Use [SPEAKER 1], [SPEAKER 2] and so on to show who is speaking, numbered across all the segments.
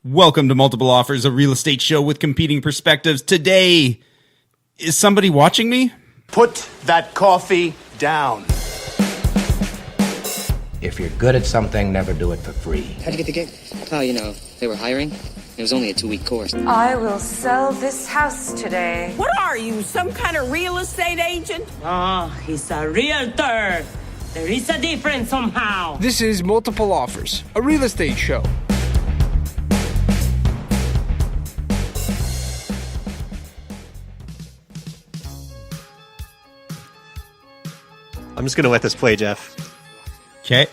[SPEAKER 1] Welcome to Multiple Offers, a real estate show with competing perspectives. Today, is somebody watching me?
[SPEAKER 2] Put that coffee down.
[SPEAKER 3] If you're good at something, never do it for free.
[SPEAKER 4] How'd you get the gig? Oh, they were hiring. It was only a 2-week course.
[SPEAKER 5] I will sell this house today.
[SPEAKER 6] What are you, some kind of real estate agent?
[SPEAKER 7] He's a realtor. There is a difference somehow.
[SPEAKER 8] This is Multiple Offers, a real estate show.
[SPEAKER 9] I'm just going to let this play, Jeff.
[SPEAKER 1] Okay.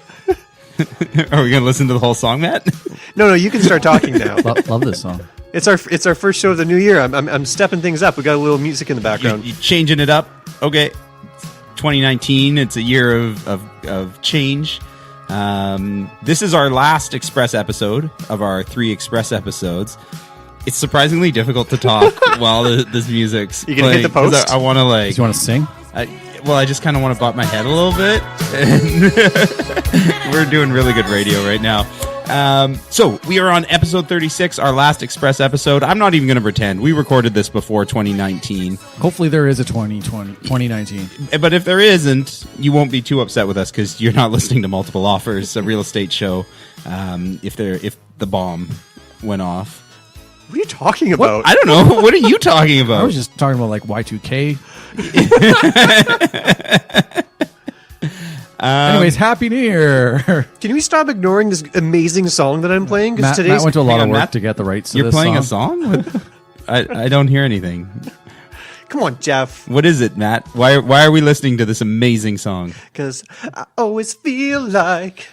[SPEAKER 1] Are we going to listen to the whole song, Matt?
[SPEAKER 9] No, you can start talking now.
[SPEAKER 10] Love this song.
[SPEAKER 9] It's our first show of the new year. I'm stepping things up. We got a little music in the background.
[SPEAKER 1] You changing it up? Okay. 2019. It's a year of change. This is our last Express episode of our 3 Express episodes. It's surprisingly difficult to talk while this music's
[SPEAKER 9] You gonna hit the post?
[SPEAKER 1] I want to
[SPEAKER 10] Do you want to sing?
[SPEAKER 1] I just kind of want to bop my head a little bit. And we're doing really good radio right now. So we are on episode 36, our last Express episode. I'm not even going to pretend. We recorded this before 2019.
[SPEAKER 10] Hopefully there is a 2019.
[SPEAKER 1] But if there isn't, you won't be too upset with us because you're not listening to Multiple Offers, a real estate show. If the bomb went off.
[SPEAKER 9] What are you talking about?
[SPEAKER 1] I don't know. What are you talking about?
[SPEAKER 10] I was just talking about like Y2K. Anyways, Happy New Year.
[SPEAKER 9] Can we stop ignoring this amazing song that I'm playing?
[SPEAKER 10] Matt went to a lot of work to get the rights to
[SPEAKER 1] You're
[SPEAKER 10] this
[SPEAKER 1] playing
[SPEAKER 10] song.
[SPEAKER 1] a song? I don't hear anything.
[SPEAKER 9] Come on, Jeff.
[SPEAKER 1] What is it, Matt? Why are we listening to this amazing song?
[SPEAKER 9] Because I always feel like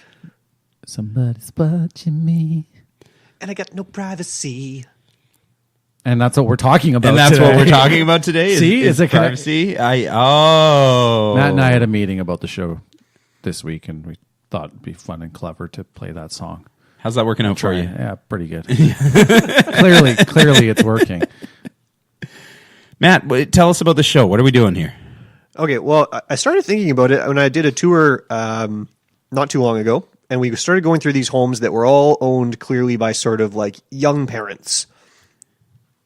[SPEAKER 10] Somebody's watching me.
[SPEAKER 9] And I got no privacy.
[SPEAKER 10] And that's what we're talking about
[SPEAKER 1] And that's
[SPEAKER 10] today.
[SPEAKER 1] what we're talking about today?
[SPEAKER 10] See?
[SPEAKER 1] Is
[SPEAKER 10] it
[SPEAKER 1] privacy? Matt
[SPEAKER 10] and I had a meeting about the show this week, and we thought it'd be fun and clever to play that song.
[SPEAKER 1] How's that working out for you?
[SPEAKER 10] Yeah, pretty good. Clearly it's working.
[SPEAKER 1] Matt, tell us about the show. What are we doing here?
[SPEAKER 9] Okay, well, I started thinking about it when I did a tour not too long ago, and we started going through these homes that were all owned clearly by sort of like young parents.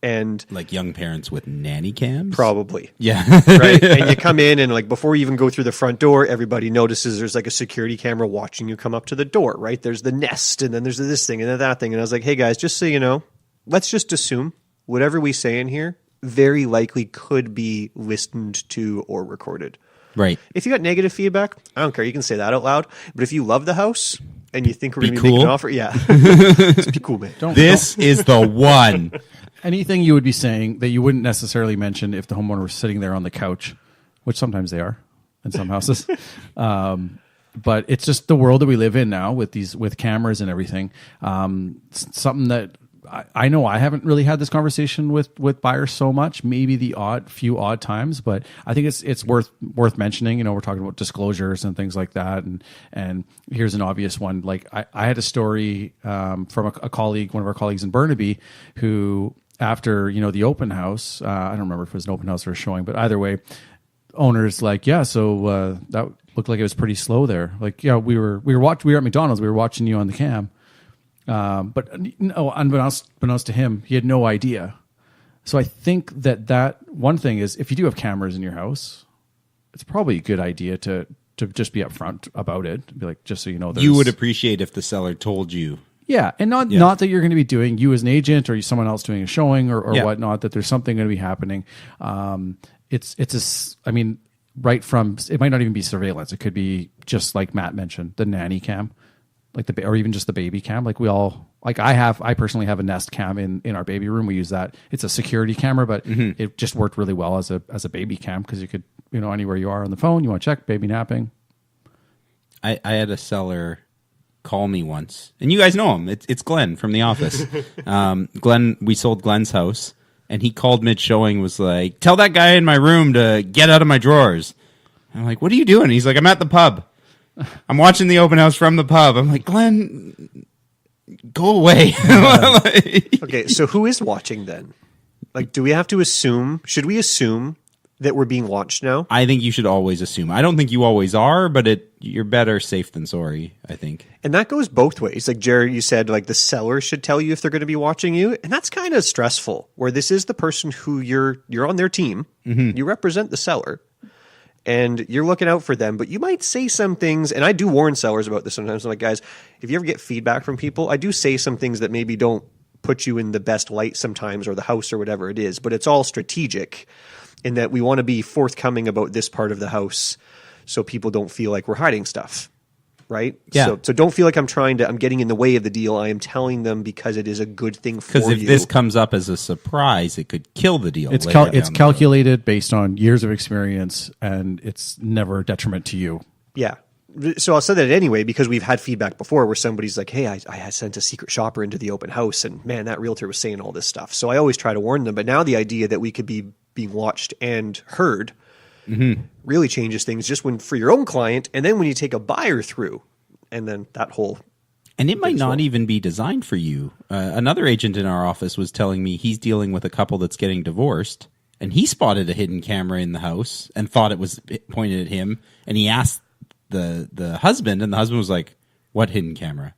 [SPEAKER 9] And
[SPEAKER 1] like young parents with nanny cams?
[SPEAKER 9] Probably.
[SPEAKER 1] Yeah.
[SPEAKER 9] Right? And you come in and like before you even go through the front door, everybody notices there's like a security camera watching you come up to the door, right? There's the nest and then there's this thing and then that thing. And I was like, hey guys, just so you know, let's just assume whatever we say in here very likely could be listened to or recorded.
[SPEAKER 1] Right.
[SPEAKER 9] If you got negative feedback, I don't care. You can say that out loud. But if you love the house and you think we're going to be making an offer, yeah. Just be cool, man.
[SPEAKER 1] This is the one.
[SPEAKER 10] Anything you would be saying that you wouldn't necessarily mention if the homeowner was sitting there on the couch, which sometimes they are in some houses. But it's just the world that we live in now with cameras and everything. Something that I know I haven't really had this conversation with buyers so much, maybe the few odd times, but I think it's worth mentioning. You know, we're talking about disclosures and things like that. And here's an obvious one. Like I had a story from a colleague, one of our colleagues in Burnaby, who after, the open house, I don't remember if it was an open house or a showing, but either way, owner's like, yeah, so that looked like it was pretty slow there. Like, yeah, we were at McDonald's, we were watching you on the cam. But no, unbeknownst to him, he had no idea. So I think that one thing is, if you do have cameras in your house, it's probably a good idea to just be upfront about it. Be like, just so you know,
[SPEAKER 1] you would appreciate if the seller told you.
[SPEAKER 10] Yeah, and not that you're going to be doing, you as an agent or someone else doing a showing or whatnot, that there's something going to be happening. Right from, it might not even be surveillance. It could be just like Matt mentioned, the nanny cam. Or even just the baby cam. I personally have a Nest cam in our baby room. We use that. It's a security camera, but it just worked really well as a baby cam because you could, anywhere you are on the phone, you want to check baby napping.
[SPEAKER 1] I had a seller call me once, and you guys know him. It's Glenn from The Office. Glenn, we sold Glenn's house, and he called mid-showing, was like, tell that guy in my room to get out of my drawers. I'm like, what are you doing? He's like, I'm at the pub. I'm watching the open house from the pub. I'm like, Glenn, go away.
[SPEAKER 9] Okay, so who is watching then? Like, do we have to assume, should we assume that we're being watched now?
[SPEAKER 1] I think you should always assume. I don't think you always are, but you're better safe than sorry, I think.
[SPEAKER 9] And that goes both ways. Like Jared, you said, like the seller should tell you if they're going to be watching you, and that's kind of stressful. Where this is the person who you're on their team, you represent the seller, and you're looking out for them. But you might say some things, and I do warn sellers about this sometimes. I'm like, guys, if you ever get feedback from people, I do say some things that maybe don't put you in the best light sometimes, or the house or whatever it is. But it's all strategic in that we want to be forthcoming about this part of the house, so people don't feel like we're hiding stuff. Right?
[SPEAKER 1] Yeah.
[SPEAKER 9] So don't feel like I'm getting in the way of the deal. I am telling them because it is a good thing for you.
[SPEAKER 1] Because if this comes up as a surprise, it could kill the deal.
[SPEAKER 10] It's calculated based on years of experience, and it's never a detriment to you.
[SPEAKER 9] Yeah. So I'll say that anyway, because we've had feedback before where somebody's like, hey, I had sent a secret shopper into the open house, and man, that realtor was saying all this stuff. So I always try to warn them. But now the idea that we could be being watched and heard really changes things just for your own client, and then when you take a buyer through, and then that whole...
[SPEAKER 1] And it might not even be designed for you. Another agent in our office was telling me he's dealing with a couple that's getting divorced, and he spotted a hidden camera in the house and thought it was pointed at him, and he asked the husband, and the husband was like, what hidden camera?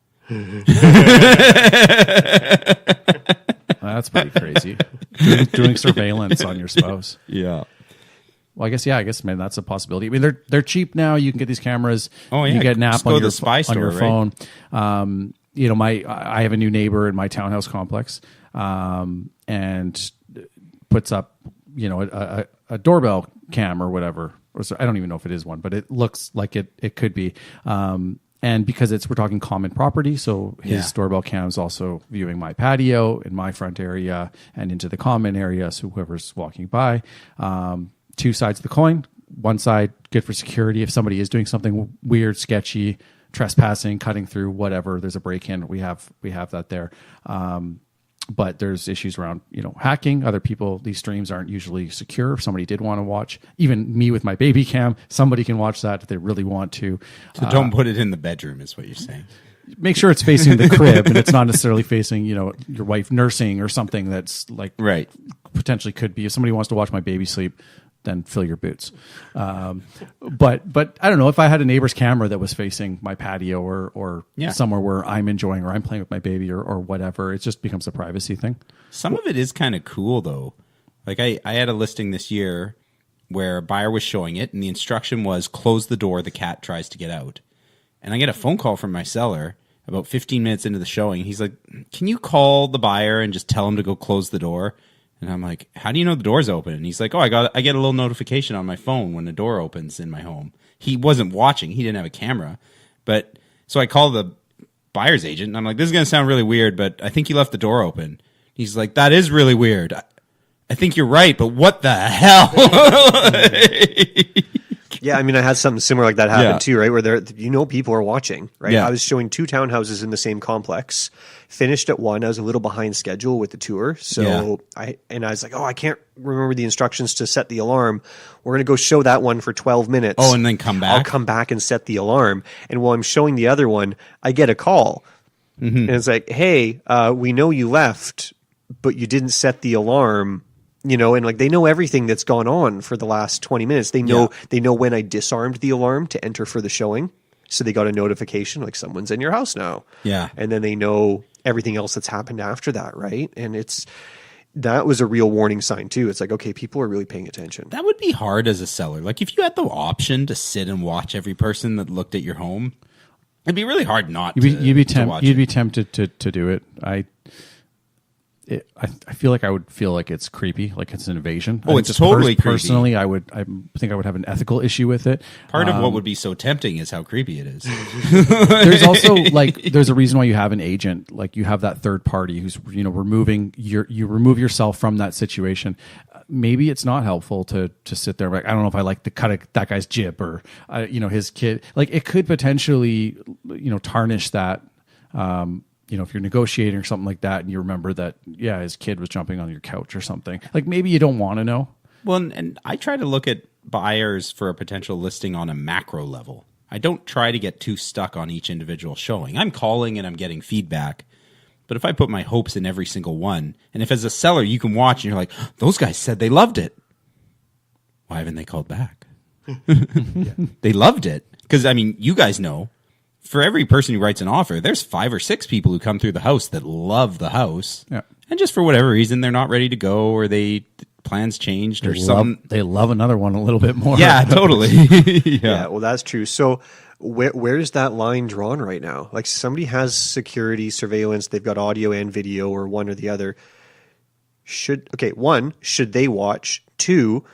[SPEAKER 10] That's pretty crazy. Doing surveillance on your spouse.
[SPEAKER 1] Yeah.
[SPEAKER 10] Well, I guess, man, that's a possibility. I mean, they're cheap now. You can get these cameras.
[SPEAKER 1] Oh, yeah.
[SPEAKER 10] You get an app on your
[SPEAKER 1] right?
[SPEAKER 10] phone. I have a new neighbor in my townhouse complex, and puts up, a doorbell cam or whatever. I don't even know if it is one, but it looks like it could be. And because we're talking common property, so his doorbell cam is also viewing my patio in my front area and into the common area, so whoever's walking by. Two sides of the coin. One side, good for security. If somebody is doing something weird, sketchy, trespassing, cutting through, whatever, there's a break-in. We have that there. But there's issues around, hacking. Other people, these streams aren't usually secure. If somebody did want to watch, even me with my baby cam, somebody can watch that if they really want to.
[SPEAKER 1] So don't put it in the bedroom, is what you're saying.
[SPEAKER 10] Make sure it's facing the crib and it's not necessarily facing, your wife nursing or something that's like
[SPEAKER 1] right.
[SPEAKER 10] Potentially could be. If somebody wants to watch my baby sleep, then fill your boots. But I don't know, if I had a neighbor's camera that was facing my patio or somewhere where I'm enjoying or I'm playing with my baby or whatever, it just becomes a privacy thing.
[SPEAKER 1] Some of it is kind of cool though. Like I had a listing this year where a buyer was showing it and the instruction was close the door, the cat tries to get out. And I get a phone call from my seller about 15 minutes into the showing. He's like, can you call the buyer and just tell him to go close the door? And I'm like, how do you know the door's open? And he's like, I get a little notification on my phone when the door opens in my home. He wasn't watching. He didn't have a camera. But so I call the buyer's agent and I'm like, this is going to sound really weird, but I think he left the door open. He's like, that is really weird. I think you're right, but what the hell?
[SPEAKER 9] Yeah, I mean, I had something similar like that happen too, right? Where people are watching, right?
[SPEAKER 1] Yeah.
[SPEAKER 9] I was showing 2 townhouses in the same complex, finished at one. I was a little behind schedule with the tour. So I was like, I can't remember the instructions to set the alarm. We're going to go show that one for 12 minutes.
[SPEAKER 1] Oh, and then come back?
[SPEAKER 9] I'll come back and set the alarm. And while I'm showing the other one, I get a call. Mm-hmm. And it's like, hey, we know you left, but you didn't set the alarm. And like they know everything that's gone on for the last 20 minutes. They know when I disarmed the alarm to enter for the showing. So they got a notification like someone's in your house now.
[SPEAKER 1] Yeah.
[SPEAKER 9] And then they know everything else that's happened after that, right? And that was a real warning sign too. It's like, okay, people are really paying attention.
[SPEAKER 1] That would be hard as a seller. Like if you had the option to sit and watch every person that looked at your home, it'd be really hard not to watch
[SPEAKER 10] You'd be tempted to do it. I feel like I would feel like it's creepy, like it's an invasion.
[SPEAKER 1] Oh, it's totally creepy.
[SPEAKER 10] Personally, I think I would have an ethical issue with it.
[SPEAKER 1] Part of what would be so tempting is how creepy it is.
[SPEAKER 10] There's also there's a reason why you have an agent. Like you have that third party who's you remove yourself from that situation. Maybe it's not helpful to sit there. Like I don't know if I like to cut that guy's jib or his kid. Like it could potentially tarnish that. If you're negotiating or something like that and you remember that, his kid was jumping on your couch or something, like maybe you don't want to know.
[SPEAKER 1] Well, and I try to look at buyers for a potential listing on a macro level. I don't try to get too stuck on each individual showing. I'm calling and I'm getting feedback. But if I put my hopes in every single one, and if as a seller you can watch and you're like, those guys said they loved it. why haven't they called back? They loved it. Because, I mean, you guys know, for every person who writes an offer, there's 5 or 6 people who come through the house that love the house.
[SPEAKER 10] Yeah.
[SPEAKER 1] And just for whatever reason, they're not ready to go, or plans changed, or something.
[SPEAKER 10] They love another one a little bit more.
[SPEAKER 1] Yeah, totally.
[SPEAKER 9] Yeah, well, that's true. So where's that line drawn right now? Like, somebody has security, surveillance, they've got audio and video, or one or the other. One, should they watch? 2,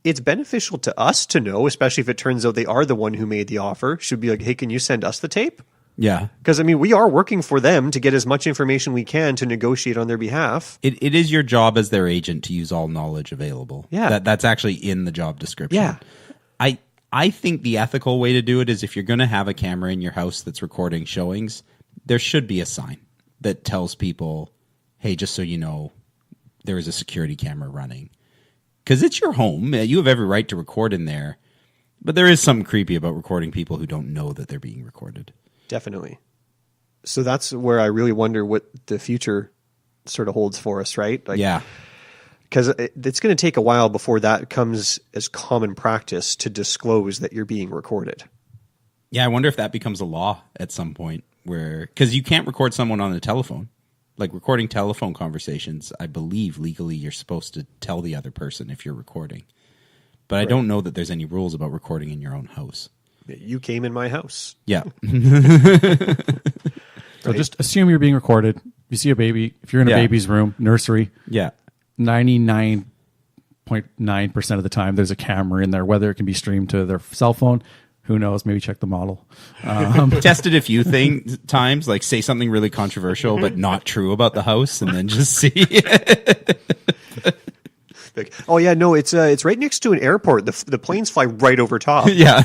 [SPEAKER 9] it's beneficial to us to know, especially if it turns out they are the one who made the offer. Should be like, hey, can you send us the tape?
[SPEAKER 1] Yeah.
[SPEAKER 9] Because, I mean, we are working for them to get as much information we can to negotiate on their behalf.
[SPEAKER 1] It is your job as their agent to use all knowledge available.
[SPEAKER 9] Yeah.
[SPEAKER 1] That's actually in the job description.
[SPEAKER 9] Yeah.
[SPEAKER 1] I think the ethical way to do it is if you're going to have a camera in your house that's recording showings, there should be a sign that tells people, hey, just so you know, there is a security camera running. Because it's your home. You have every right to record in there. But there is something creepy about recording people who don't know that they're being recorded.
[SPEAKER 9] Definitely. So that's where I really wonder what the future sort of holds for us, right? Like,
[SPEAKER 1] yeah.
[SPEAKER 9] Because it's going to take a while before that comes as common practice to disclose that you're being recorded.
[SPEAKER 1] Yeah, I wonder if that becomes a law at some point, where because you can't record someone on a telephone. Like recording telephone conversations, I believe legally you're supposed to tell the other person if you're recording. But I don't know that there's any rules about recording in your own house.
[SPEAKER 9] You came in my house.
[SPEAKER 1] Yeah.
[SPEAKER 10] So just assume you're being recorded. You see a baby. If you're in a baby's room, nursery,
[SPEAKER 1] Yeah.
[SPEAKER 10] 99.9% of the time there's a camera in there, whether it can be streamed to their cell phone. Who knows? Maybe check the model.
[SPEAKER 1] Tested a few times, like say something really controversial but not true about the house, and then just see.
[SPEAKER 9] Like, oh yeah, no, it's right next to an airport. The planes fly right over top.
[SPEAKER 1] Yeah.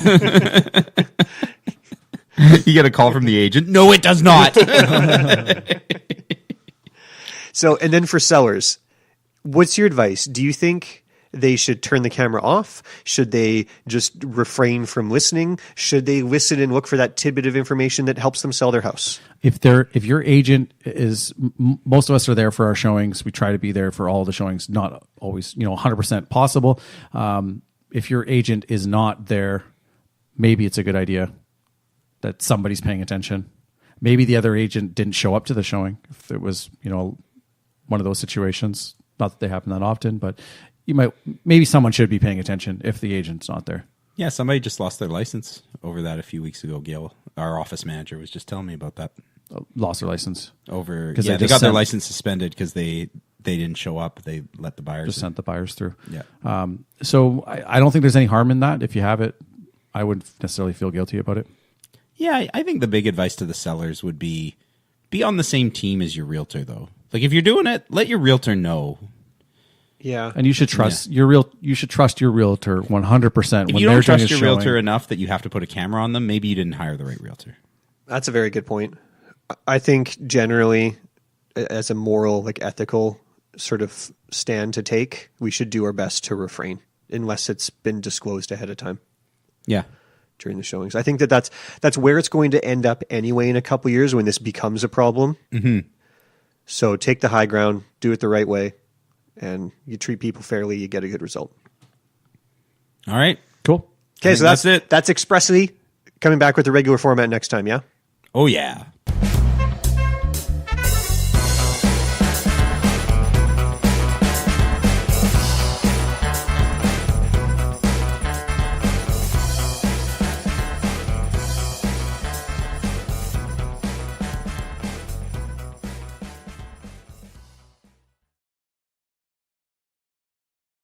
[SPEAKER 1] You get a call from the agent. No, it does not.
[SPEAKER 9] So, and then for sellers, what's your advice? Do you think they should turn the camera off? Should they just refrain from listening? Should they listen and look for that tidbit of information that helps them sell their house?
[SPEAKER 10] If your agent is, most of us are there for our showings. We try to be there for all the showings, not always, 100% possible. If your agent is not there, maybe it's a good idea that somebody's paying attention. Maybe the other agent didn't show up to the showing. If it was, one of those situations, not that they happen that often, but maybe someone should be paying attention if the agent's not there.
[SPEAKER 1] Yeah, somebody just lost their license over that a few weeks ago. Gail, our office manager, was just telling me about that.
[SPEAKER 10] Lost their license
[SPEAKER 1] they got their license suspended because they didn't show up. They let the buyers
[SPEAKER 10] just sent the buyers through.
[SPEAKER 1] Yeah.
[SPEAKER 10] So I don't think there's any harm in that. If you have it, I wouldn't necessarily feel guilty about it.
[SPEAKER 1] Yeah, I think the big advice to the sellers would be on the same team as your realtor, though. Like if you're doing it, let your realtor know.
[SPEAKER 9] Yeah,
[SPEAKER 10] and you should trust You should trust your realtor 100%.
[SPEAKER 1] If you don't trust your realtor enough that you have to put a camera on them, maybe you didn't hire the right realtor.
[SPEAKER 9] That's a very good point. I think generally, as a moral, ethical sort of stand to take, we should do our best to refrain unless it's been disclosed ahead of time.
[SPEAKER 1] Yeah.
[SPEAKER 9] During the showings, I think that's where it's going to end up anyway in a couple of years when this becomes a problem.
[SPEAKER 1] Mm-hmm.
[SPEAKER 9] So take the high ground, do it the right way, and you treat people fairly, you get a good result.
[SPEAKER 1] All right.
[SPEAKER 10] Cool.
[SPEAKER 9] Okay, so that's
[SPEAKER 1] it.
[SPEAKER 9] That's Expressly coming back with the regular format next time, yeah?
[SPEAKER 1] Oh, yeah.